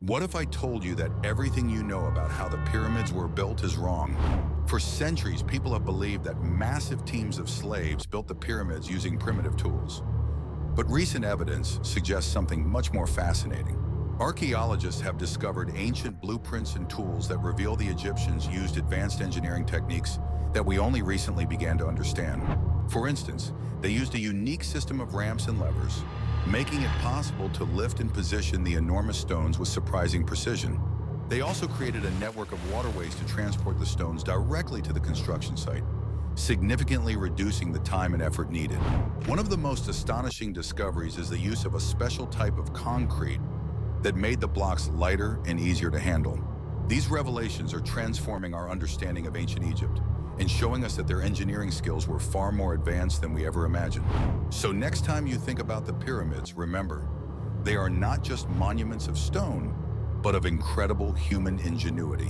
What if I told you that everything you know about how the pyramids were built is wrong? For centuries, people have believed that massive teams of slaves built the pyramids using primitive tools. But recent evidence suggests something much more fascinating. Archaeologists have discovered ancient blueprints and tools that reveal the Egyptians used advanced engineering techniques that we only recently began to understand. For instance, they used a unique system of ramps and levers, making it possible to lift and position the enormous stones with surprising precision. They also created a network of waterways to transport the stones directly to the construction site, significantly reducing the time and effort needed. One of the most astonishing discoveries is the use of a special type of concrete that made the blocks lighter and easier to handle. These revelations are transforming our understanding of ancient Egypt and showing us that their engineering skills were far more advanced than we ever imagined. So next time you think about the pyramids, remember, they are not just monuments of stone, but of incredible human ingenuity.